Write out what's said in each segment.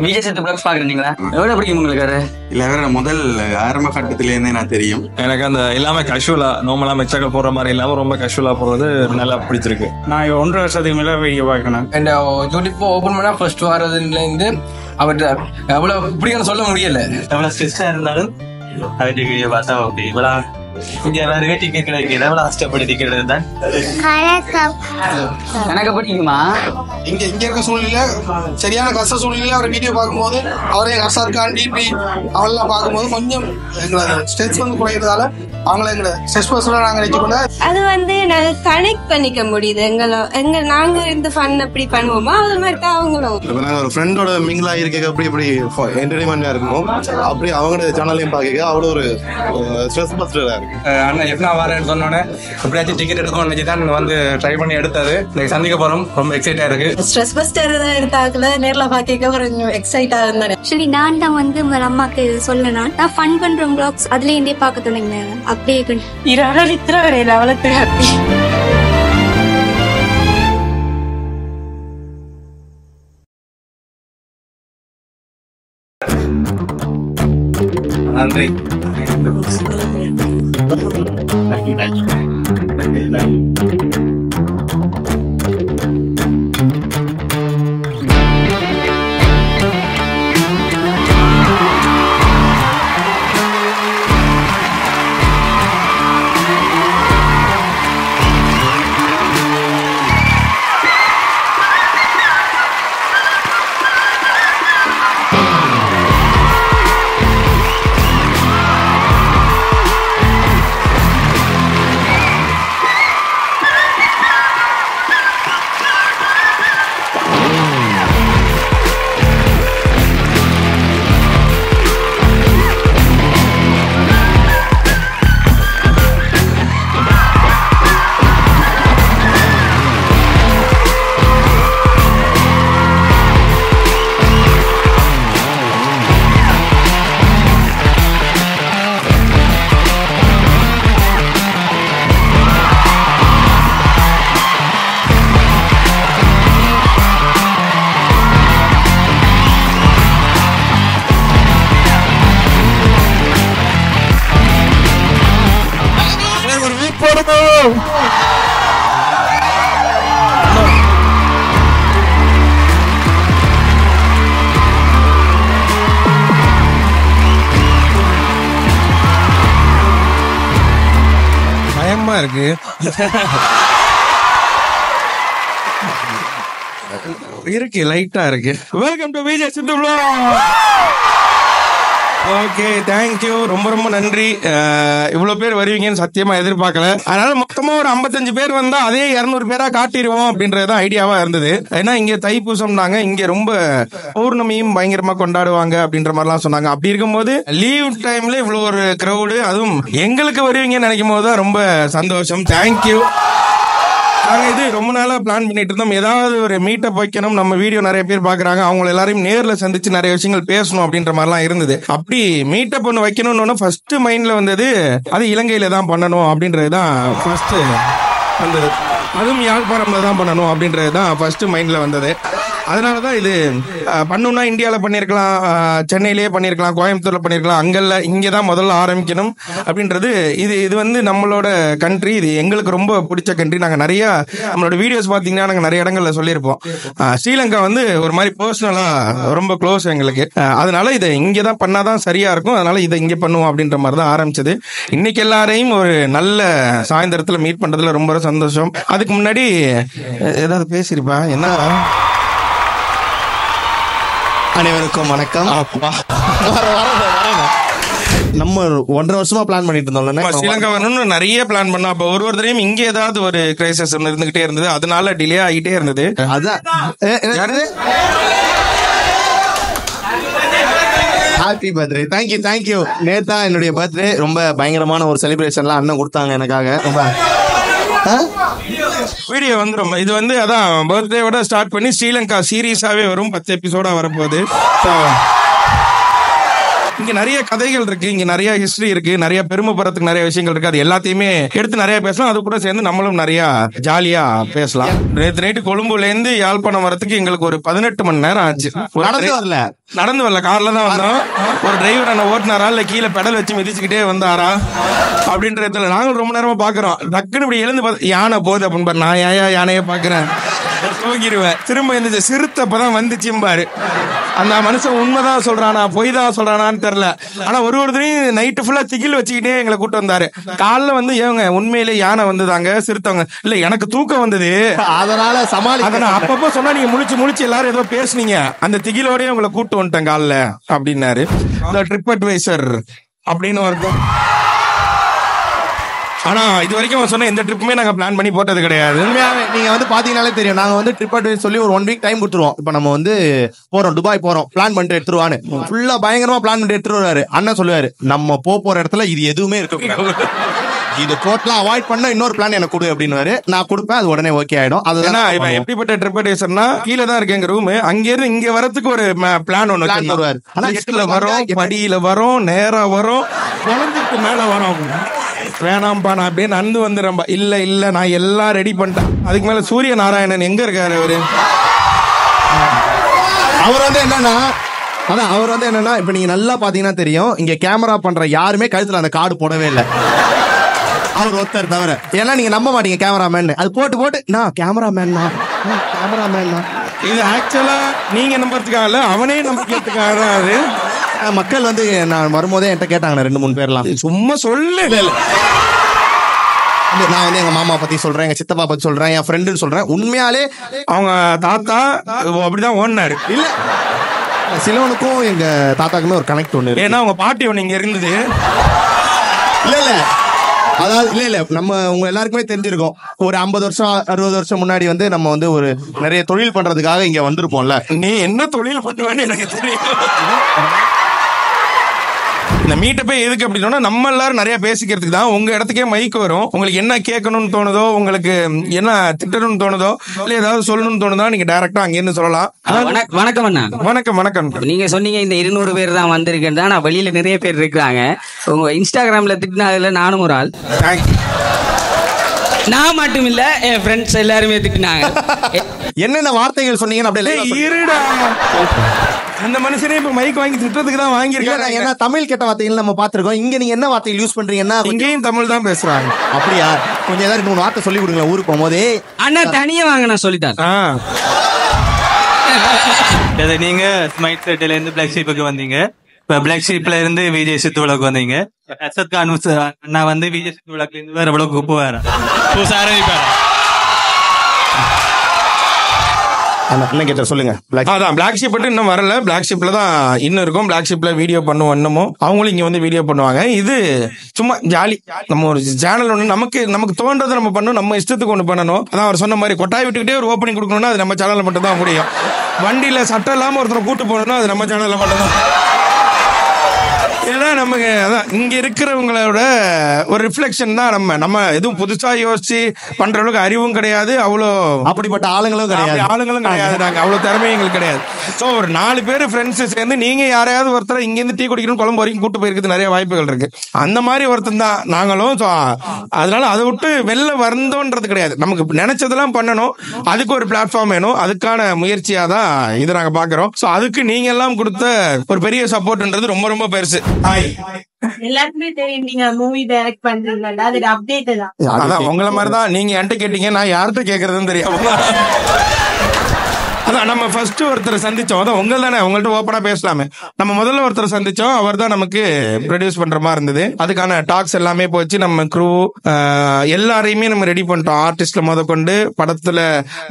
விஜய் சேத்து பிளாக்ஸ் பாக்குறீங்களா? எவ்வளவு பிடிக்கும் உங்களுக்கு? இல்ல வேற முதல் ஆரம்ப கட்டத்துல இருந்தே நான் தெரியும். எனக்கு அந்த எல்லாமே கஷுவலா நார்மலா மெச்சக்க போற மாதிரி இல்லாம ரொம்ப கஷுவலா போறது நல்லா பிடிச்சிருக்கு. நான் 1.5 வருஷத்துக்கு மேல வீடியோ பார்க்கணும். யூடியூப் ஓபன் பண்ணா ஃபர்ஸ்ட் வரதுல இருந்து அவர்கிட்ட எவ்வளவு பிடிக்கும்னு சொல்ல முடியல. எவ்வளவு ஸ்ட்ரெஸ்ஸா இருந்தாலும் அவருடைய வீடியோ பார்த்தா ஓகே. இவ்வளவு இங்க வேற டிக்கெட் கிடைக்கல, எவ்வளவு கஷ்டப்பட்டு டிக்கெட் எடுத்தான். எனக்கு பிடிக்குமா? இங்க இருக்க சூழ்நிலை சரியான கஷ்ட சூழ்நிலை அவர் வீடியோ பார்க்கும்போது அவரே நர்சார்கான் டிபி அவெல்லாம் பார்க்கும்போது கொஞ்சம் எங்களோட ஸ்ட்ரெஸ் வந்து குறையிறதால அவங்கள எங்களை ஸ்ட்ரெஸ் பர்சனாக நாங்கள் நினைச்சுக்கொண்டா அது வந்து நாங்கள் கனெக்ட் பண்ணிக்க முடியுது. நாங்கள் இந்த ஃபன் அப்படி பண்ணுவோமா அது மாதிரி தான் அவங்களும். இப்போ நாங்கள் ஒரு ஃப்ரெண்டோட மிங்கிளா இருக்க அப்படி இப்படி என்டர்டைன்மெண்டா இருக்கும். அப்படி அவங்களோட சேனலையும் பார்க்க அவ்வளோ ஒரு ஸ்ட்ரெஸ் பஸ்டரா இருக்கு. அண்ணன் எப்படின்னா வரேன்னு சொன்னோன்னே எப்படியாச்சும் டிக்கெட் எடுக்கணும்னு வச்சு தான் வந்து ட்ரை பண்ணி எடுத்தது. சந்திக்க போறோம், ரொம்ப எக்ஸைட்டா இருக்கு. ஸ்ட்ரெஸ் பஸ்டர் எடுத்தாக்கல நேர்ல பாக்க கொஞ்சம் எக்ஸைட்டா இருந்தேன். ஆக்சுவலி நான் தான் வந்து உங்க அம்மாக்கு சொல்லணும், நான் ஃபன் பண்ற vlogs அதுல இருந்தே பார்க்க தொடங்கினேன். அப்படியே இத்திர வரையில அவளுக்கு ஹாப்பி. நன்றி. பயமா இருக்கு. இருக்கு, லைட்டா இருக்கு. Welcome to Vijay Siddhu vlog. Okay, thank you, ரொம்ப ரொம்ப நன்றி. இவ்வளவு பேர் வருவீங்கன்னு சத்தியமா எதிர்பார்க்கல. அதனால மொத்தமா ஒரு 55 பேர் வந்தா அதே 200 பேரா காட்டிடுவோம் அப்படின்றதுதான் ஐடியாவா இருந்தது. ஏன்னா இங்க தைப்பூசம்னாங்க, இங்க ரொம்ப பௌர்ணமியும் பயங்கரமா கொண்டாடுவாங்க அப்படின்ற மாதிரிலாம் சொன்னாங்க. அப்படி இருக்கும்போது லீவ் டைம்ல இவ்வளவு ஒரு கிரௌடு, அதுவும் எங்களுக்கு வருவீங்கன்னு நினைக்கும் போதுதான் ரொம்ப சந்தோஷம். தேங்க்யூ. நாங்க இது ரொம்ப நாளா பிளான் பண்ணிட்டு இருந்தோம், ஏதாவது ஒரு மீட்டப் வைக்கணும், நம்ம வீடியோ நிறைய பேர் பாக்குறாங்க, அவங்க எல்லாரையும் நேர்ல சந்திச்சு நிறைய விஷயங்கள் பேசணும் அப்படின்ற மாதிரிலாம் இருந்தது. அப்படி மீட்டப் ஒன்று வைக்கணும்னு ஃபர்ஸ்ட் மைண்ட்ல வந்தது அது இலங்கையில தான் பண்ணணும் அப்படின்றதுதான் ஃபர்ஸ்ட் வந்தது. அதுவும் யாழ்ப்பாணம்ல தான் பண்ணணும் அப்படின்றதுதான் ஃபர்ஸ்ட் மைண்ட்ல வந்தது. அதனாலதான் இது பண்ணணும்னா இந்தியாவில் பண்ணியிருக்கலாம், சென்னையிலேயே பண்ணியிருக்கலாம், கோயம்புத்தூர்ல பண்ணியிருக்கலாம், அங்கல்ல இங்கதான் முதல்ல ஆரம்பிக்கணும் அப்படின்றது. இது வந்து நம்மளோட கண்ட்ரி, இது எங்களுக்கு ரொம்ப பிடிச்ச கண்ட்ரி. நாங்கள் நிறைய நம்மளோட வீடியோஸ் பார்த்தீங்கன்னா நாங்கள் நிறைய இடங்கள்ல சொல்லியிருப்போம், ஸ்ரீலங்கா வந்து ஒரு மாதிரி பர்சனலா ரொம்ப க்ளோஸ் எங்களுக்கு. அதனால இதை இங்கே தான் பண்ணாதான் சரியா இருக்கும், அதனால இதை இங்கே பண்ணுவோம் அப்படின்ற மாதிரி தான் ஆரம்பிச்சது. இன்னைக்கு எல்லாரையும் ஒரு நல்ல சாயந்தரத்தில் மீட் பண்றதுல ரொம்ப சந்தோஷம். அதுக்கு முன்னாடி ஏதாவது பேசியிருப்பா என்ன? அனைவருக்கும் வணக்கம். நம்ம 1.5 வருஷமா பிளான் பண்ணிட்டு இருந்தோம் ஸ்ரீலங்கா வரணும்னு நிறைய பிளான் பண்ணோம். அப்ப ஒரு தடவையும் இங்க ஏதாவது ஒரு கிரைசிஸ் இருந்துகிட்டே இருந்தது, அதனால டிலே ஆகிட்டே இருந்தது. அதான் ஹாப்பி பர்த்டே. தேங்க்யூ. நேத்தா என்னுடைய பர்த்டே, ரொம்ப பயங்கரமான ஒரு செலிப்ரேஷன்லாம் அண்ணன் கொடுத்தாங்க எனக்காக. ரொம்ப வீடியோ வந்துடும். இது வந்து அதான் பர்த்டேவோட ஸ்டார்ட் பண்ணி ஸ்ரீலங்கா சீரீஸாவே வரும், 10 எபிசோடா வரப்போகுது. இங்க நிறைய கதைகள் இருக்கு, இங்க நிறைய ஹிஸ்டரி இருக்கு, நிறைய பெருமைப்படுறதுக்கு நிறைய விஷயங்கள் இருக்கு. அது எல்லாத்தையுமே எடுத்து நிறைய பேசலாம். அது கூட சேர்ந்து நம்மளும் நிறைய ஜாலியா பேசலாம். நேற்று நைட்டு கொழும்புல இருந்து யாழ்ப்பாணம் வரதுக்கு எங்களுக்கு ஒரு 18 மணி நேரம் ஆச்சு. நடந்து வரல, கார்ல தான் வந்தோம். ஒரு டிரைவர் என்ன ஓட்டினாரா இல்ல கீழே பெடல் வச்சு மிதிச்சுக்கிட்டே வந்தாரா அப்படின்றதுல நாங்களும் ரொம்ப நேரமா பாக்குறோம். டக்குன்னு இப்படி எழுந்து யானை போகுது அப்படின்னு நான் யானையை பாக்குறேன், தூங்கிடுவேன். திரும்ப இந்த சிறுத்தப்பதான் வந்துச்சும்பாரு. அந்த மனுஷன் உண்மைதான் சொல்றானா பொய் தான் சொல்றானான்னு தெரியல. ஆனா ஒருத்தரையும் நைட்டு ஃபுல்லா திகில் வச்சுக்கிட்டே எங்களை கூட்டு வந்தாரு. காலைல வந்து ஏங்க உண்மையிலே யானை வந்ததாங்க சிறுத்தவங்க இல்ல எனக்கு தூக்கம் வந்தது அதனால அதனால அப்பப்போ சொன்னா நீங்க முழிச்சு எல்லாரும் ஏதோ பேசுனீங்க அந்த திகிலோடய உங்களை கூட்டு வந்துட்டேன் காலைல அப்படின்னாரு. இந்த ட்ரிப் அட்வைசர் அப்படின்னு வருது. ஆனா இது வரைக்கும் சொன்ன எந்த ட்ரிப்புமே நாங்க பிளான் பண்ணி போட்டது கிடையாது. உண்மையாவே நீங்க வந்து பாத்தீங்கன்னாலே தெரியும். நாங்க வந்து ட்ரிப் அட்வைஸ் சொல்லி ஒரு 1 வீக் டைம் கொடுத்துருவோம். இப்ப நம்ம வந்து போறோம், துபாய் போறோம், பிளான் பண்ணிட்டு எடுத்துருவான்னு ஃபுல்லா பயங்கரமா பிளான் பண்ணிட்டு எடுத்துட்டு வருவாரு. அண்ணன் சொல்லுவாரு நம்ம போற இடத்துல இது எதுவுமே இருக்க இது டோட்டலா அவாய்ட் பண்ண இன்னொரு பிளான் எனக்கு கொடு அப்படின்னு நான் கொடுப்பேன். அது உடனே ஓகே ஆயிடும். அதுதான் இவன் எப்படிப்பட்ட ட்ரிப் அட்வைசர்னா கீழே தான் இருக்கு எங்க ரூம், அங்க இருந்து இங்க வரதுக்கு ஒரு பிளான் ஒண்ணு வருவாரு. ஆனா 8ல வரும், படியில வரும், நேரம் வரும், குழந்தைக்கு மேல வரும். வேணாம்பா நான் அப்படியே நடந்து வந்துடுறேன்பா. இல்ல நான் எல்லாம் ரெடி பண்ணிட்டேன். அதுக்கு மேல சூரிய நாராயணன் எங்க இருக்காரு அவரு? அவர் வந்து என்னன்னா அவர் வந்து என்னன்னா இப்ப நீங்க நல்லா பாத்தீங்கன்னா தெரியும், இங்க கேமரா பண்ற யாருமே கழுத்துல அந்த கார்டு போடவே இல்லை. அவர் ஒருத்தர் தவிர. ஏன்னா நீங்க நம்ப மாட்டீங்க கேமராமேன். அது போட்டு நான் கேமராமேன் இது ஆக்சுவலா நீங்க நம்புறதுக்காக அவனே நம்பிக்கிறதுக்காக அது. மக்கள் வந்து நான் வரும்போதே என்கிட்ட கேட்டாங்க 2-3 பேர்லாம். சும்மா சொல்லு. நான் வந்து எங்க மாமா பத்தி சொல்றேன், எங்க சித்தப்பா பத்தி சொல்றேன், என் ஃப்ரெண்டுன்னு சொல்றேன். உண்மையாலே அவங்க தாத்தா அப்படிதான் ஓடினாரு. இல்ல சிலவனுக்கும் எங்க தாத்தாக்குமே ஒரு கனெக்ட் ஒண்ணு. ஏன்னா அவங்க பாட்டி ஒண்ணு இங்க இருந்தது. இல்ல அதாவது இல்ல நம்ம உங்க எல்லாருக்குமே தெரிஞ்சிருக்கும். ஒரு 50 வருஷம் 60 வருஷம் முன்னாடி வந்து நம்ம வந்து ஒரு நிறைய தொழில் பண்றதுக்காக இங்க வந்திருப்போம்ல. நீ என்ன தொழில் பண்ணுவேன்னு எனக்கு தெரியும். இந்த மீட்டப்பே எதுக்கு அப்படின்னா நம்ம எல்லாரும் நிறைய பேசிக்கிறதுக்கு தான். உங்க இடத்துக்கே மைக் வரும். உங்களுக்கு என்ன கேட்கணும்னு தோணுதோ, உங்களுக்கு என்ன திட்டணும்னு தோணுதோ, இல்ல ஏதாவது சொல்லணும்னு தோணுதோ நீங்க டைரக்டா அங்க இருந்து சொல்லலாம். வணக்கம் அண்ணா. வணக்கம். நீங்க சொன்னீங்க இந்த 200 பேர் தான் வந்திருக்கேன். ஆனா வெளியில நிறைய பேர் இருக்காங்க. உங்க இன்ஸ்டாகிராம்ல திட்டினதுல நானும் ஒரு ஆள். நான் மட்டும் இல்ல, என் ஃப்ரெண்ட்ஸ் எல்லாருமே திட்டினாங்க. என்னென்ன வார்த்தைகள் சொன்னீங்கன்னு அப்படியே இருடா. அந்த மனுஷனே இப்ப மைக் வாங்கி திட்டத்துக்கு தான் வாங்கியிருக்காங்க. ஏன்னா தமிழ் கெட்ட வார்த்தைகள் நம்ம பாத்துருக்கோம். இங்க நீங்க என்ன வார்த்தைகள் யூஸ் பண்றீங்கன்னா இங்கேயும் தமிழ் தான் பேசுறாங்க. அப்படியா? கொஞ்சம் ஏதாவது 2-3 வார்த்தை சொல்லி கொடுங்களேன் ஊருக்கு போகும்போதே. அண்ணா தனியா வாங்க, நான் சொல்லித்தரேன். நீங்க ஸ்மைட் செட்டில இருந்து பிளாக் ஷீப்புக்கு வந்தீங்க. இப்ப பிளாக் ஷீப்ல இருந்து விஜய் சித்து விளக்கு வந்தீங்க. அசத் கான் அண்ணா வந்து விஜய் சித்து விளக்குல இருந்து வேற விளக்கு உப்பு வேற என்ன கேட்ட சொல்லுங்க. அதான் பிளாக் ஷிப் இன்னும் வரல. பிளாக் ஷிப்ல தான் இன்னும் இருக்கும். பிளாக் ஷிப்ல வீடியோ பண்ணுவோம். இன்னமும் அவங்களும் இங்க வந்து வீடியோ பண்ணுவாங்க. இது சும்மா ஜாலி. நம்ம ஒரு சேனல் ஒண்ணு நமக்கு தோன்றதை நம்ம பண்ணணும். நம்ம இஷ்டத்துக்கு ஒண்ணு பண்ணணும். அதான் அவர் சொன்ன மாதிரி கொட்டாய் விட்டுக்கிட்டே ஒரு ஓப்பனிங் கொடுக்கணும்னா அது நம்ம சேனல்ல மட்டும் தான் முடியும். வண்டியில சட்டம் இல்லாம ஒருத்தரை கூட்டு போகணும்னா அது நம்ம சேனல்ல மட்டும் தான். ஏன்னா நமக்கு அதான் இங்க இருக்கிறவங்களோட ஒரு ரிஃப்ளெக்ஷன் தான். நம்ம எதுவும் புதுசா யோசிச்சு பண்ற அளவுக்கு அறிவும் கிடையாது, அவ்வளோ அப்படிப்பட்ட ஆளுங்களும் கிடையாது. நாங்க அவ்வளவு திறமையும் எங்களுக்கு கிடையாது. சோ ஒரு 4 பேர் ஃப்ரெண்ட்ஸ் சேர்ந்து நீங்க யாரையாவது ஒருத்தர் இங்க இருந்து டீ குடிக்கணும் குழம்பு வரைக்கும் கூட்டு போயிருக்கிறது நிறைய வாய்ப்புகள் இருக்கு. அந்த மாதிரி ஒருத்தன் தான் நாங்களும். அதனால அதை விட்டு வெளில வந்தோன்றது கிடையாது. நமக்கு நினைச்சதெல்லாம் பண்ணணும். அதுக்கு ஒரு பிளாட்ஃபார்ம் வேணும். அதுக்கான முயற்சியா தான் இதை நாங்க பாக்குறோம். சோ அதுக்கு நீங்க எல்லாம் கொடுத்த ஒரு பெரிய சப்போர்ட்ன்றது ரொம்ப ரொம்ப பெருசு. எல்லாருக்குமே தெரியும் நீங்க மூவி டைரக்ட் பண்றீங்களா, அது அப்டேட் தான். அதான் உங்களை மாதிரிதான் நீங்க என்கிட்ட கேட்டீங்க, நான் யார்கிட்ட கேக்குறதுன்னு தெரியும். அதான் நம்ம ஃபர்ஸ்ட் ஒருத்தரை சந்திச்சோம். அதான் உங்க தானே, உங்கள்ட்ட ஓப்பனா பேசலாமே. நம்ம முதல்ல ஒருத்தரை சந்திச்சோம். அவர் தான் நமக்கு ப்ரொடியூஸ் பண்ற மாதிரி இருந்தது. அதுக்கான டாக்ஸ் எல்லாமே போச்சு. நம்ம க்ரூ எல்லாரையுமே நம்ம ரெடி பண்ணிட்டோம். ஆர்டிஸ்ட்ல முத கொண்டு படத்துல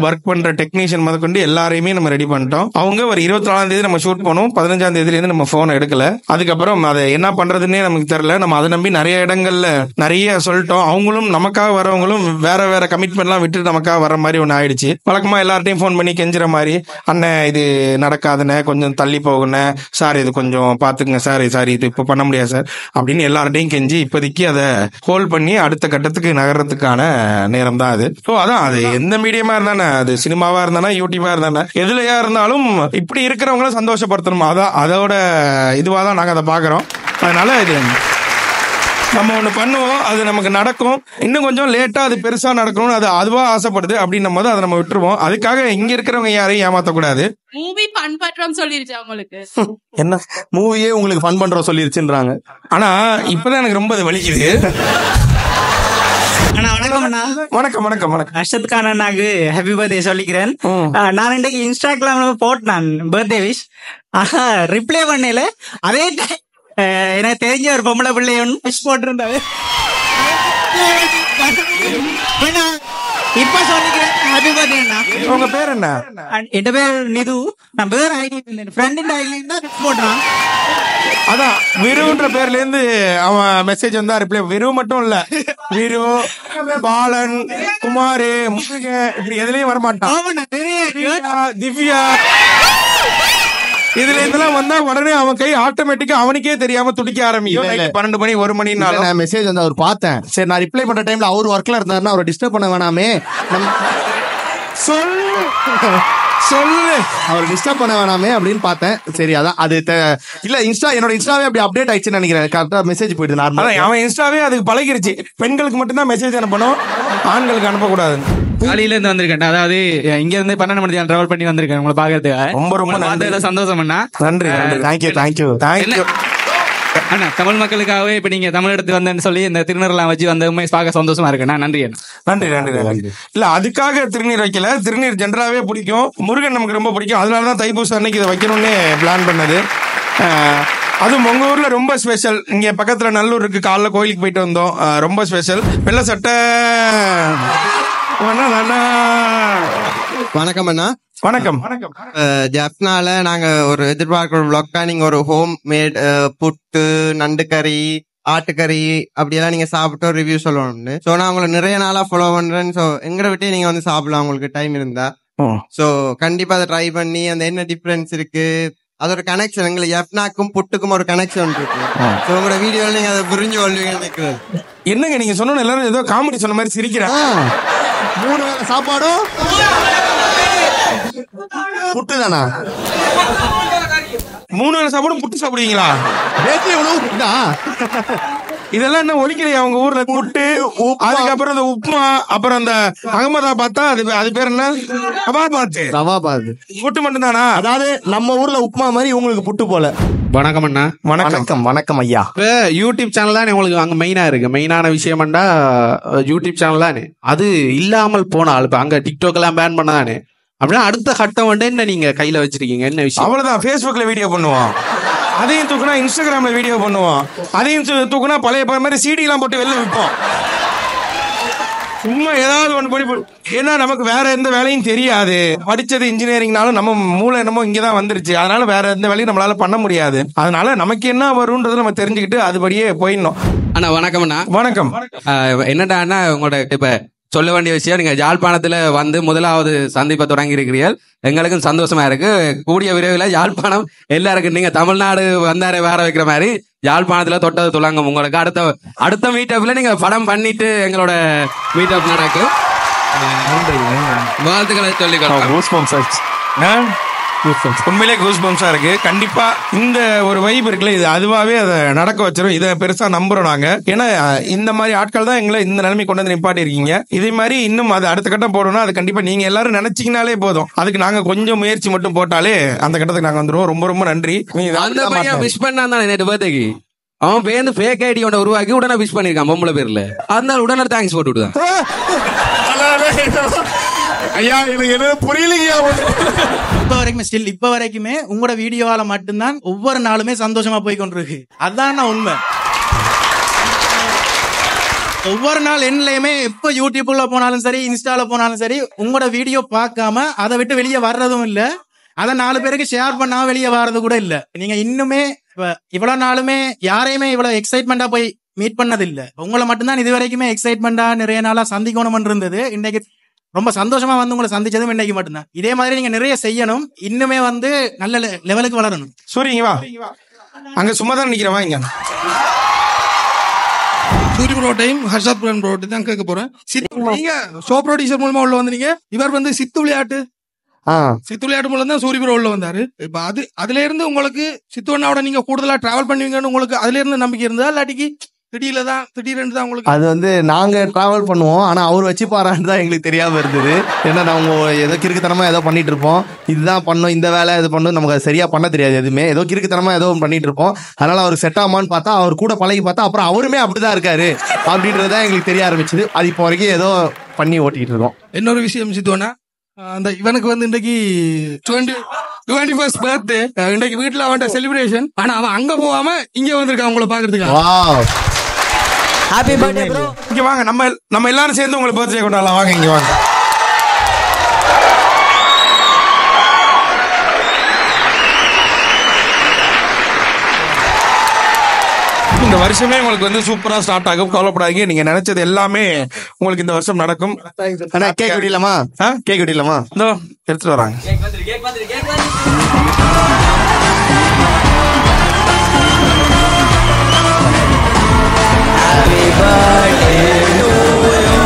ஒர்க் பண்ற டெக்னீஷியன் முத கொண்டு எல்லாரையுமே நம்ம ரெடி பண்ணிட்டோம். அவங்க ஒரு 24ஆம் தேதி நம்ம ஷூட் பண்ணோம். 15ஆம் தேதியில இருந்து நம்ம போன் எடுக்கல. அதுக்கப்புறம் அதை என்ன பண்றதுன்னே நமக்கு தெரியல. நம்ம அதை நம்பி நிறைய இடங்கள்ல நிறைய சொல்லிட்டோம். அவங்களும் நமக்காக வரவங்களும் வேற வேற கமிட்மெண்ட் எல்லாம் விட்டு நமக்காக வர மாதிரி ஒண்ணு ஆயிடுச்சு. வழக்கமா எல்லார்ட்டையும் போன் பண்ணி கெஞ்சுற மாதிரி மாதிரி அண்ணன் இது நடக்காதுண்ணே, கொஞ்சம் தள்ளி போகுண்ணே சார், இது கொஞ்சம் பாத்துக்குங்க சார், சார் இது இப்ப பண்ண முடியாது சார் அப்படின்னு எல்லார்ட்டையும் கெஞ்சி இப்போதைக்கு அதை ஹோல்ட் பண்ணி அடுத்த கட்டத்துக்கு நகர்றதுக்கான நேரம் தான் அது. ஸோ அதான், அது எந்த மீடியமா இருந்தானே, அது சினிமாவா இருந்தானே, யூடியூபா இருந்தானே, எதுலயா இருந்தாலும் இப்படி இருக்கிறவங்கள சந்தோஷப்படுத்தணும். அதான் அதோட இதுவாக தான் நாங்கள் அதை பார்க்குறோம். அதனால இது நம்ம ஒன்று பண்ணுவோம், அது நமக்கு நடக்கும். இன்னும் கொஞ்சம் லேட்டா அது பெருசா நடக்கணும்னு அது அதுவா ஆசைப்படுது அப்படின்னும் போது அதை நம்ம விட்டுருவோம். அதுக்காக இங்க இருக்கிறவங்க யாரையும் ஏமாத்தக்கூடாது. மூவி ஃபன் பண்றோம் சொல்லிருச்சு அவங்களுக்கு. என்ன மூவியே உங்களுக்கு ஃபன் பண்றோம் சொல்லிருச்சுன்றாங்க. ஆனா இப்பதான் எனக்கு ரொம்ப அது வலிக்குது. வணக்கம் வணக்கம் வணக்கம். அர்ஷத் கான் அண்ணாக்கு ஹாப்பி பர்த்டே சொல்லிக்கிறேன். நான் இன்றைக்கு இன்ஸ்டாகிராம்ல போட்டேன் பர்த்டே விஷ். ரிப்ளை பண்ணல. அதே எனக்கு தெரிஞ்ச ஒரு பொம்பளை பிள்ளை ஒன்று விஷ் போட்டிருந்தாரு. இப்ப சொல்லிக்கிறேன் ஹாப்பி பர்த்டே அண்ணா. உங்க பேர் என்ன? என் பேர் நிது. நான் பேர் ஐடி ஃப்ரெண்ட் ஐடி தான் போடுறான். அதான் விருன்ற பேர்ல இருந்து அவன் மெசேஜ் வந்தா ரிப்ளை. விரு மட்டும் இல்ல, விரு, பாலன், குமாரு, முருகன் இப்படி எதுலயும் வரமாட்டான். திவ்யா இதுல இதெல்லாம் வந்தா உடனே அவன் கை ஆட்டோமேட்டிக்கா அவனுக்கே தெரியாம துடிக்க ஆரம்பிக்கும். 12 மணி 1 மணி நான் மெசேஜ் வந்து அவர் பார்த்தேன். சரி, நான் ரிப்ளை பண்ற டைம்ல அவர் ஒர்க்ல இருந்தாருன்னா அவரை டிஸ்டர்ப் பண்ண வேணாமே, சொல்லு அவர் டிஸ்டர்ப் பண்ண வேணாமே அப்படின்னு பார்த்தேன். சரி, அதான் அது இல்ல என்னோட இன்ஸ்டாவே அப்படி அப்டேட் ஆயிடுச்சுன்னு நினைக்கிறேன். கரெக்டா மெசேஜ் போயிடுது. நார்மலா அவன் இன்ஸ்டாவே அதுக்கு பழகிருச்சு. பெண்களுக்கு மட்டும்தான் மெசேஜ் அனுப்பணும், ஆண்களுக்கு அனுப்பக்கூடாது. காலையில இருந்து வந்திருக்கேன், அதாவது இங்க இருந்து 12 மணி டிராவல் பண்ணி வந்திருக்கேன் உங்களை பாக்குறதுக்கு. ரொம்ப சந்தோஷம் அண்ணா. நன்றி. தேங்க்யூ தேங்க்யூ தேங்க்யூ அண்ணா. தமிழ் மக்களுக்காகவே இப்ப நீங்க தமிழ் எடுத்து வந்தேன்னு சொல்லி இந்த திருநீர்லாம் வச்சு வந்த உண்மை பார்க்க சந்தோஷமா இருக்குண்ணா. நன்றி அண்ணா. நன்றி நன்றி நன்றி. இல்ல அதுக்காக திருநீர் வைக்கல, திருநீர் ஜென்ரலாவே பிடிக்கும், முருகன் நமக்கு ரொம்ப பிடிக்கும். அதனாலதான் தைப்பூசம் அன்னைக்கு இதை வைக்கணும்னு பிளான் பண்ணது. அதுவும் உங்க ஊர்ல ரொம்ப ஸ்பெஷல். இங்க பக்கத்துல நல்லூர் இருக்கு, காலைல கோயிலுக்கு போயிட்டு வந்தோம், ரொம்ப ஸ்பெஷல். வெள்ளை சட்டை. வணக்கம் அண்ணா. வணக்கம். ஜப்னால நாங்க ஒரு எதிர்பார்க்கிற vlog-ஆ நீங்க ஒரு ஹோம் மேட் புட்டு, நண்டு கறி, ஆட்டுக்கறி அப்படியெல்லாம் நீங்க சாப்பிட்டு ஒரு ரிவ்யூ சொல்லணும்னு. சோ நான் உங்களை நிறைய நாளா ஃபாலோ பண்றேன். சோ எங்களை விட்டு நீங்க வந்து சாப்பிடலாம் உங்களுக்கு டைம் இருந்தா. சோ கண்டிப்பா அதை ட்ரை பண்ணி அந்த என்ன டிஃபரன்ஸ் இருக்கு, அதோட கனெக்ஷன், எங்களுக்கு எப்னாக்கும் புட்டுக்கும் ஒரு கனெக்ஷன் இருக்கு. சோ உங்களோட வீடியோல நீங்க அதை புரிஞ்சு கொள்வீங்கன்னு நினைக்கிறேன். என்னங்க நீங்க சொன்ன எல்லாரும் ஏதோ காமெடி சொன்ன மாதிரி சிரிக்கிறாங்க. 3 வேளை சாப்பாடும் புட்டு தானா? 3 வேளை சாப்பாடும் புட்டு சாப்பிடுவீங்களா? இதெல்லாம் என்ன ஒழிக்கலையா உங்க ஊர்ல? புட்டு, அதுக்கப்புறம் அந்த உப்புமா, அப்புறம் அந்த அகமதாபாத்தா, அது பேர் என்ன? ரவாபாத். புட்டு மட்டும் தானா? அதாவது நம்ம ஊர்ல உப்புமா மாதிரி உங்களுக்கு புட்டு போல. வணக்கம் அண்ணா. வணக்கம் வணக்கம் ஐயா. இப்ப யூடியூப் சேனல் தானே உங்களுக்கு அங்க மெயினா இருக்கு. மெயினான விஷயம்டா யூடியூப் சேனல் தானே. அது இல்லாமல் போனால் இப்ப அங்க டிக்டாக் எல்லாம் பேன் பண்ணதானே, அப்படின்னா அடுத்த கட்டம் வந்து என்ன நீங்க கையில வச்சிருக்கீங்க, என்ன விஷயம்? அவ்வளவுதான். பேஸ்புக்ல வீடியோ பண்ணுவோம், அதையும் தூக்குனா இன்ஸ்டாகிராம்ல வீடியோ பண்ணுவோம், அதையும் தூக்குனா பழைய மாதிரி சிடி எல்லாம் போட்டு வெளில விற்போம். சும்மா ஏதாவது ஒண்ணு பண்ணி. ஏன்னா நமக்கு வேற எந்த வேலையும் தெரியாது. படிச்சது இன்ஜினியரிங்னாலும் நம்ம மூளை என்னமோ இங்கதான் வந்துருச்சு. அதனால வேற எந்த வேலையும் நம்மளால பண்ண முடியாது. அதனால நமக்கு என்ன வரும்ன்றது நம்ம தெரிஞ்சுக்கிட்டு அதுபடியே போயிடணும். அண்ணா வணக்கம் அண்ணா. வணக்கம். என்னடா உங்களோட இப்ப சொல்ல வேண்டிய விஷயம், நீங்க யாழ்ப்பாணத்துல வந்து முதலாவது சந்திப்பை தொடங்கி இருக்கிறீர்கள். எங்களுக்கும் சந்தோஷமா இருக்கு. கூடிய விரைவில் யாழ்ப்பாணம் எல்லாருக்கும் நீங்க தமிழ்நாடு வந்தாரே வேற வைக்கிற மாதிரி யாழ்ப்பாணத்துல தொட்டது துளங்கும். உங்களுக்கு அடுத்த மீட்டப்ல நீங்க படம் பண்ணிட்டு எங்களோட மீட்டப் நடக்கும். வாழ்த்துக்களை சொல்லிக்கலாம். உண்மையிலே கூஸ் பம்ஸா இருக்கு. கண்டிப்பா இந்த ஒரு வைப் இருக்குல்ல, இது அதுவாவே அதை நடக்க வச்சிரும். இதை பெருசா நம்புறோம் நாங்க. ஏன்னா இந்த மாதிரி ஆட்கள் தான் எங்களை இந்த நிலைமை கொண்டு வந்து நிப்பாட்டி இருக்கீங்க. இதே மாதிரி இன்னும் அது அடுத்த கட்டம் போடணும். அது கண்டிப்பா நீங்க எல்லாரும் நினைச்சீங்கனாலே போதும். அதுக்கு நாங்க கொஞ்சம் முயற்சி மட்டும் போட்டாலே அந்த கட்டத்துக்கு நாங்க வந்துருவோம். ரொம்ப ரொம்ப நன்றி. அந்த பையன் விஷ் பண்ணான் நேற்று பர்த்டேக்கு. அவன் பேருந்து ஃபேக் ஐடி ஒன்று உருவாக்கி உடனே விஷ் பண்ணிருக்கான் பொம்பளை பேர்ல. அதனால உடனே தேங்க்ஸ் போட்டு விடுதான். ஐயா எனக்கு என்ன புரியலையா? இப்ப வரைக்குமே உங்களோட வீடியோவால மட்டும்தான் ஒவ்வொரு நாளுமே சந்தோஷமா போய் கொண்டிருக்கு. அதான் உண்மை. ஒவ்வொரு நாள் என்னலையுமே எப்ப யூடியூப்ல போனாலும் சரி, இன்ஸ்டால போனாலும் சரி, உங்களோட வீடியோ பார்க்காம அதை விட்டு வெளியே வர்றதும் இல்ல, அதை 4 பேருக்கு ஷேர் பண்ணாம வெளியே வர்றது கூட இல்ல. நீங்க இன்னுமே இவ்வளவு நாளுமே யாரையுமே இவ்வளவு எக்ஸைட்மெண்டா போய் மீட் பண்ணது இல்ல. உங்களை மட்டும்தான் இது வரைக்குமே எக்ஸைட்மெண்டா நிறைய நாளா சந்திக்கணும் இருந்தது. இன்னைக்கு ரொம்ப சந்தோஷமா வந்து உங்களை சந்திச்சதும் இன்னைக்கு மட்டும்தான். இதே மாதிரி நீங்க நிறைய செய்யணும், இன்னுமே வந்து நல்ல லெவலுக்கு வளரணும். சூரிய வா, அங்க சும்மா தான் நிக்கிறவா இங்க. சூரிய ப்ரோட்டையும் ஹர்ஷத் ப்ரோட்டையும் தான் கேட்க போறேன். நீங்க ஷோ ப்ரொடியூசர் மூலமா உள்ள வந்தீங்க. இவர் வந்து சித்து விளையாட்டு மூலம் தான் சூரிய ப்ரோ உள்ள வந்தாரு. இப்ப அதுல இருந்து உங்களுக்கு சித்துவண்ணாவோட நீங்க கூடுதலா டிராவல் பண்ணுவீங்கன்னு உங்களுக்கு அதுல இருந்து நம்பிக்கை இருந்தா, இல்லாட்டிக்கு திடீர்னு தான் உங்களுக்கு? அது வந்து நாங்க டிராவல் பண்ணுவோம், ஆனா அவர் வச்சு பாரான்னு தான் எங்களுக்கு தெரியாம இருந்தது. ஏன்னா நாங்க ஏதோ கிறுக்குத்தனமா ஏதோ பண்ணிட்டு இருப்போம், இதுதான் பண்ணோம், இந்த வேலை இது பண்ணோம், நமக்கு அது சரியா பண்ண தெரியாது எதுவுமே, ஏதோ கிறுக்குத்தனமா ஏதோ பண்ணிட்டு இருப்போம். அதனால அவர் செட் ஆமான்னு பார்த்தா, அவர் கூட பழகி பார்த்தா அப்புறம் அவருமே அப்படிதான் இருக்காரு அப்படின்றதுதான் எங்களுக்கு தெரிய ஆரம்பிச்சது. அது இப்போ வரைக்கும் ஏதோ பண்ணி ஓட்டிட்டு இருக்கோம். இன்னொரு விஷயம் சித்துவனா, அந்த இவனுக்கு வந்து இன்றைக்கு 21st பர்த்டே, இன்றைக்கு வீட்டுல அவன் செலிப்ரேஷன். ஆனா அவன் அங்க போகாம இங்க வந்திருக்கான் உங்களை பாக்குறதுக்கு. Happy birthday bro. இங்க வாங்க, நம்ம எல்லாரும் சேர்ந்து உங்களுக்கு பர்த்டே கொண்டாடலாம். வாங்க இங்க வாங்க. இந்த வருஷமே உங்களுக்கு வந்து சூப்பரா ஸ்டார்ட் ஆகும், கவலைப்படாதீங்க. நீங்க நினைச்சது எல்லாமே உங்களுக்கு இந்த வருஷம் நடக்கும். கேக் வெட்டிடலாமா? கேக் வெட்டிடலாமா? இதோ எடுத்துட்டு வராங்க. Happy birthday to you.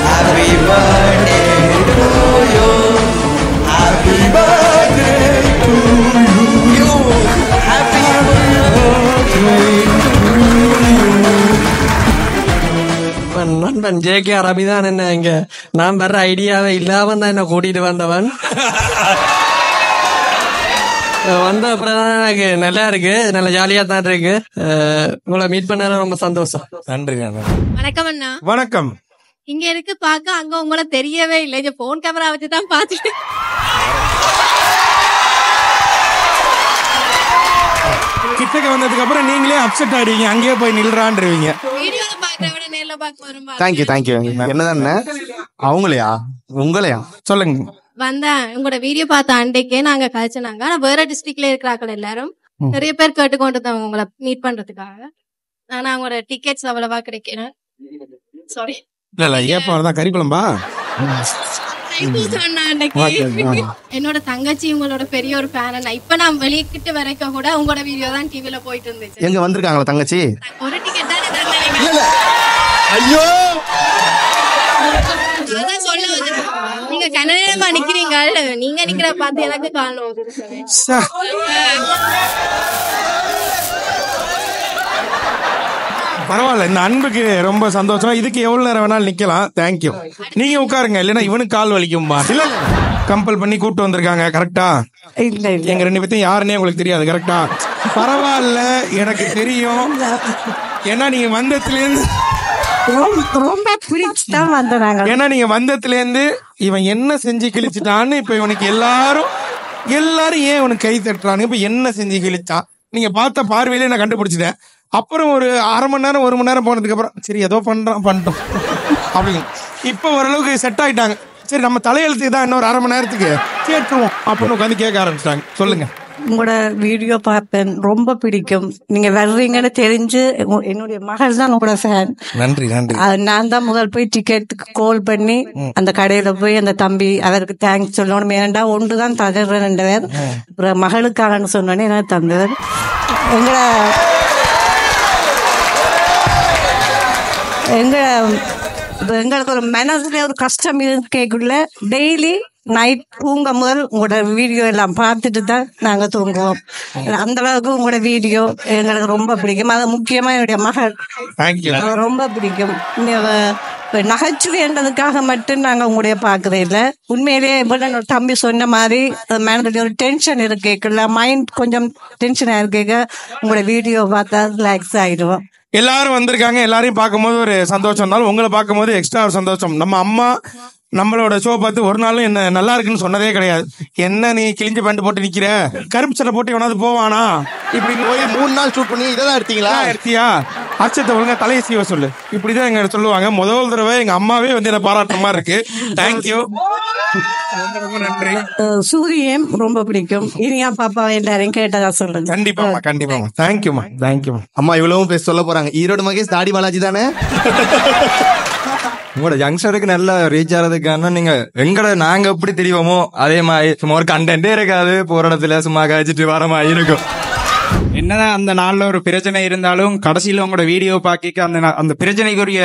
Happy birthday to you. Happy birthday to you. Happy birthday to you. நண்பன் ஜே.கே. ரபிதான் என்ன இங்க நான் வர்ற ஐடியாவே இல்லாம தான் என்ன கூட்டிட்டு வந்தவன். வந்த அப்புறம் தான் எனக்கு நல்லா இருக்கு, நல்ல ஜாலியா தான் இருக்கு. உங்களை மீட் பண்ண ரொம்ப சந்தோஷம். நன்றி. வணக்கம் அண்ணா. வணக்கம். இங்க இருக்கு பாக்க, அங்க உங்களை தெரியவே இல்லை. போன் கேமரா வச்சுதான் பாத்துட்டு கிட்டக்க வந்ததுக்கு அப்புறம் நீங்களே அப்செட் ஆயிடுவீங்க, அங்கேயே போய் நில்றான்றீங்க. வீடியோல பாக்குற விட நேர்ல பாக்க வரும். தேங்க்யூ. என்னதானே அவங்களையா உங்களையா சொல்லுங்க. வந்தேன் உங்களோட வீடியோ பார்த்த அன்றைக்கே நாங்க கழிச்சுனாங்க. ஆனா வேற டிஸ்ட்ரிக்ட்ல இருக்கிறாக்கள் எல்லாரும் நிறைய பேர் கேட்டுக்கொண்டு தான் உங்களை மீட் பண்றதுக்காக. ஆனா அவங்களோட டிக்கெட்ஸ் அவ்வளவா கிடைக்கிறேன். சாரி. இல்ல ஏன் கறிக்குழம்பா? என்னோட தங்கச்சி உங்களோட பெரிய ஒரு ஃபேன். இப்ப நான் வெளியிட்டு வரைக்கும் கூட உங்களோட வீடியோ தான் டிவில போயிட்டு இருந்துச்சு. எங்க வந்திருக்காங்களா தங்கச்சி? ஒரு டிக்கெட் தான். ஐயோ நீங்க கனடா நிக்கிறீங்க, நீங்க நிக்கிற பார்த்து எனக்கு காணும். பரவாயில்ல, இந்த அன்புக்கு ரொம்ப சந்தோஷம். இதுக்கு எவ்வளவு நேரம் வேணாலும் நிக்கலாம். தேங்க்யூ. நீங்க உட்காருங்க, இல்லன்னா இவனுக்கு கால் வலிக்கும்பா. இல்ல கம்பல் பண்ணி கூப்பிட்டு வந்திருக்காங்க. கரெக்டா? எங்க 2 பேர்த்தையும் யாருன்னே உங்களுக்கு தெரியாது. கரெக்டா? பரவாயில்ல, எனக்கு தெரியும். ஏன்னா நீங்க வந்ததுல இருந்து ரொம்ப பிடிச்சுதான் வந்தாங்க. ஏன்னா நீங்க வந்ததுல இருந்து இவன் என்ன செஞ்சு கிழிச்சிட்டான்னு இப்ப இவனுக்கு எல்லாரும் ஏன் இவனுக்கு கை தட்டுறானுங்க, இப்ப என்ன செஞ்சு கிழிச்சான் நீங்க பார்த்த பார்வையிலே நான் கண்டுபிடிச்சிட்டேன். அப்புறம் ஒரு 1/2 மணி நேரம் 1 மணி நேரம் போனதுக்கு அப்புறம் சரி ஏதோ பண்ணிட்டோம் அப்படின்னு இப்ப ஓரளவுக்கு செட் ஆயிட்டாங்க. சரி நம்ம தலையெழுத்து தான் இன்னொரு 1/2 மணி நேரத்துக்கு கேட்டுருவோம் அப்படின்னு உட்காந்து கேட்க ஆரம்பிச்சிட்டாங்க. சொல்லுங்க. உங்களோட வீடியோ பார்ப்பேன், ரொம்ப பிடிக்கும். நீங்க வர்றீங்கன்னு தெரிஞ்சு என்னுடைய மகள் தான் உங்களோட ஃபேன். நன்றி. நான் தான் முதல் போய் டிக்கெட்டுக்கு கால் பண்ணி அந்த கடையில போய் அந்த தம்பி அவருக்கு தேங்க்ஸ் சொல்லணும். ஏன்டா ஒன்று தான் தகர்றேன், அப்புறம் மகளுக்காகன்னு சொன்னோன்னே என்ன தந்தவர். எங்களுக்கு ஒரு மனசுல ஒரு கஷ்டம் கேட்கல. டெய்லி நைட் தூங்க முதல் உங்களோட வீடியோ எல்லாம் பார்த்துட்டு தான் நாங்க தூங்குவோம். அந்த அளவுக்கு உங்களோட வீடியோ எங்களுக்கு ரொம்ப பிடிக்கும். அது முக்கியமா என்னுடைய மகள் ரொம்ப பிடிக்கும். நகைச்சுவைன்றதுக்காக மட்டும் நாங்க உங்களுடைய பாக்குறது இல்ல. உண்மையிலேயே என்னோட தம்பி சொன்ன மாதிரி மனதில் ஒரு டென்ஷன் இருக்கேக்கல, மைண்ட் கொஞ்சம் டென்ஷன் ஆயிருக்கேக்க உங்களோட வீடியோ பார்த்தா ரிலாக்ஸ் ஆயிடுவோம். எல்லாரும் வந்திருக்காங்க, எல்லாரையும் பார்க்கும்போது ஒரு சந்தோஷம் இருந்தாலும் உங்களை பார்க்கும்போது எக்ஸ்ட்ரா ஒரு சந்தோஷம். நம்ம அம்மா நம்மளோட ஷோ பார்த்து ஒரு நாளும் என்ன நல்லா இருக்குன்னு சொன்னதே கிடையாது. என்ன நீ கிழிஞ்ச பேண்ட் போட்டு நிக்கிற, கருப்பு சட்டை போட்டு எவனாவது போவானா, இப்படி போய் 3 நாள் ஷூட் பண்ணி இதெல்லாம் எடுத்தியா அச்சத்தை ஒழுங்கா தலையை சீவ சொல்லு, இப்படிதான் எங்க சொல்லுவாங்க. முதல் தடவை எங்க அம்மாவே வந்து என்ன பாராட்டுற மாதிரி இருக்கு. தேங்க்யூ. நன்றி. சூரியன் ரொம்ப பிடிக்கும். இனியா பாப்பா எல்லாரையும் கேட்டதா சொல்லுங்க. கண்டிப்பா. தேங்க்யூ. அம்மா இவ்வளவும் பேச சொல்ல போறாங்க. ஈரோடு மகேஷ் தாடி பாலாஜி தானே? உங்களோட யங்ஸ்டருக்கு நல்ல ரீச் ஆகிறதுக்கான நீங்க நாங்க எப்படி தெரியுமோ அதே மாதிரி சும்மா ஒரு கண்டென்ட்டே இருக்காது, போற இடத்துல சும்மா கழிச்சிட்டு வர மாதிரி இருக்கும். என்னதான் அந்த நாள்ல ஒரு பிரச்சனை இருந்தாலும் கடைசியில உங்களோட வீடியோ பாக்க அந்த பிரச்சனைக்குரிய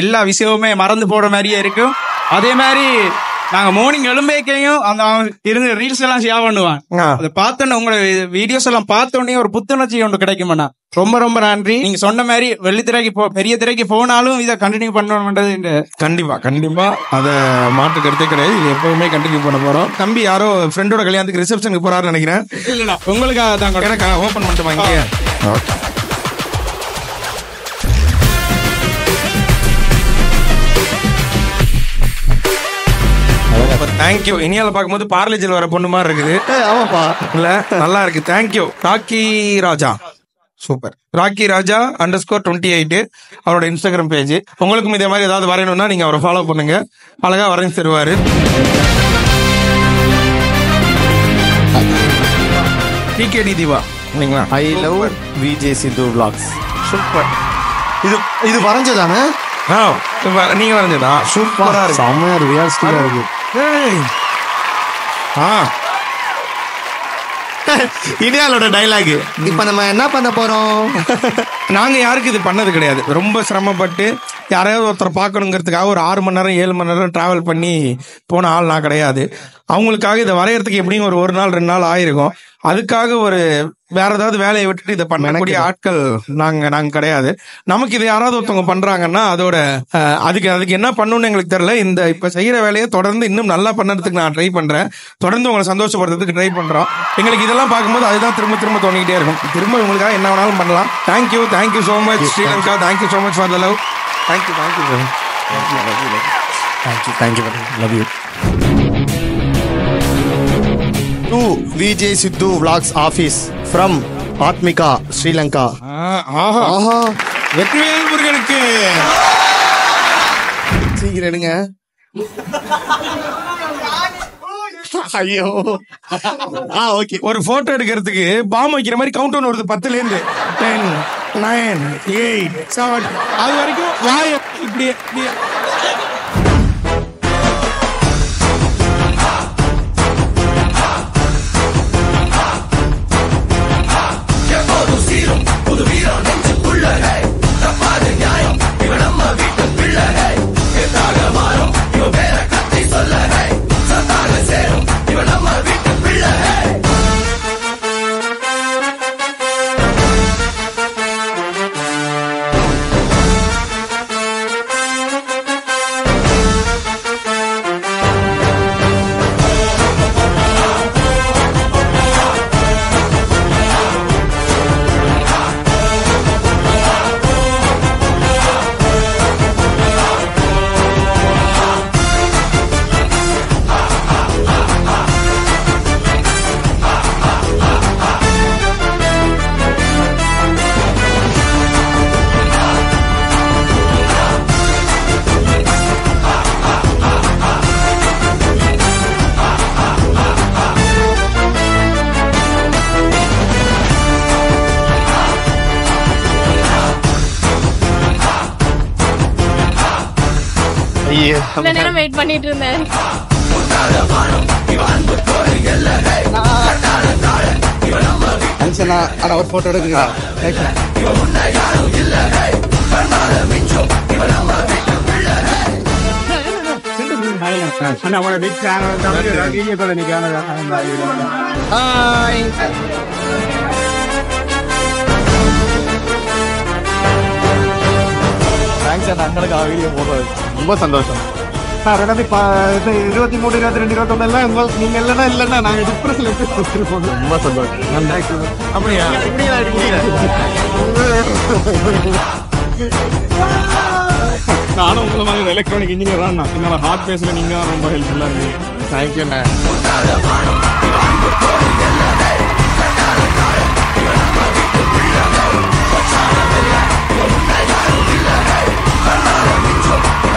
எல்லா விஷயமுமே மறந்து போற மாதிரியே இருக்கும். அதே மாதிரி நாங்க மார்னிங் எழும்பேக்கையும் அந்த இருந்து ரீல்ஸ் எல்லாம் ஷேர் பண்ணுவான். அதை பார்த்தோன்னே உங்களோட வீடியோஸ் எல்லாம் பார்த்தோன்னே ஒரு புத்துணர்ச்சி ஒன்று கிடைக்குமாண்ணா. ரொம்ப ரொம்ப நன்றி. நீங்க சொன்ன மாதிரி வெள்ளித்திரைக்கு பெரிய திரைக்கு போனாலும் இதை கண்டினியூ பண்ணணும்ன்றது கண்டிப்பா அதை மாற்று கருத்தே கிடையாது. இது எப்பவுமே கண்டினியூ பண்ண போறோம். தம்பி யாரோ ஃப்ரெண்டோட கல்யாணத்துக்கு ரிசப்ஷனுக்கு போறாருன்னு நினைக்கிறேன். இல்ல உங்களுக்காக தான் எனக்கு ஓபன் பண்ணிட்டு வாங்க. தேங்க்யூ. இனியால பார்க்கும்போது பார்லேஜில் வர பொண்ணு மாதிரி இருக்குது. ஆமாப்பா, இல்ல நல்லா இருக்கு. தேங்க்யூ. ராக்கி ராஜா, சூப்பர். ராக்கி ராஜா _28 அவரோட இன்ஸ்டாகிராம் பேஜ். உங்களுக்கும் இதே மாதிரி ஏதாவது வரையணும்னா நீங்க அவரை ஃபாலோ பண்ணுங்க, அழகா வரைஞ்சு தருவாரு. டிகேடி திவா இல்லைங்களா? I love VJ Siddhu vlogs. Super. இது வரைஞ்சதானே? நீங்க வரைஞ்சதா? சூப்பரா இருக்கு, செம்மையா ரியாலிஸ்டிக்கா இருக்கு. இனியாலோட டைலாக். இப்ப நம்ம என்ன பண்ண போறோம்? நாங்க யாருக்கு இது பண்ணது கிடையாது. ரொம்ப சிரமப்பட்டு யாரையாவது ஒருத்தர் பார்க்கணுங்கிறதுக்காக ஒரு 6 மணி நேரம் 7 மணி நேரம் டிராவல் பண்ணி போன ஆள் நான் கிடையாது. அவங்களுக்காக இதை வரையறதுக்கு எப்படியும் ஒரு நாள் 2 நாள் ஆயிருக்கும். அதுக்காக ஒரு வேற ஏதாவது வேலையை விட்டுட்டு இதை பண்ணக்கூடிய ஆட்கள் நாங்க கிடையாது. நமக்கு இது யாராவது ஒருத்தவங்க பண்றாங்கன்னா அதோட அதுக்கு என்ன பண்ணணும்னு எங்களுக்கு தெரியல. இந்த இப்ப செய்யற வேலையை தொடர்ந்து இன்னும் நல்லா பண்ணறதுக்கு நான் ட்ரை பண்றேன். தொடர்ந்து உங்களை சந்தோஷப்படுறதுக்கு ட்ரை பண்றோம். எங்களுக்கு இதெல்லாம் பார்க்கும்போது அதுதான் திரும்ப தோணிக்கிட்டே இருக்கும். திரும்ப உங்களுக்காக என்ன வேணாலும் பண்ணலாம். Thank you so much Sri Lanka. Thank you so much for the love. Thank you love you. To VJ Sidhu Vlogs Office from Atmika, Sri Lanka. Vetrivel முருகனுக்கு சீக்கிரம் எடுங்க. ஐயோ, ஓகே. ஒரு போட்டோ எடுக்கிறதுக்கு பாம் வைக்கிற மாதிரி கவுண்ட் டவுன் வருது 10ல இருந்து 10 9 8 7 அது வரைக்கும் வாய இப்படி நேரம் வெயிட் பண்ணிட்டு இருந்தேன். ஒரு போட்டோ எடுக்குங்க. தேங்க்ஸ் அண்ணா, அண்ணனுக்கு வீடியோ போடுறது ரொம்ப சந்தோஷம். 2023 22 21 எல்லாம் உங்களுக்கு நீங்க இல்லைன்னா நாங்க டிப்ரெஷன்ல போயிருப்போம். ரொம்ப சந்தோஷம். அப்படியா? நானும் உங்களை மாதிரி எலக்ட்ரானிக் இன்ஜினியர் தான். என்னோட ஹார்ட் பேஸ்ல நீங்க ரொம்ப ஹெல்ப்ஃபுல்லா இருக்கு. தேங்க்யூண்ணா. Come on,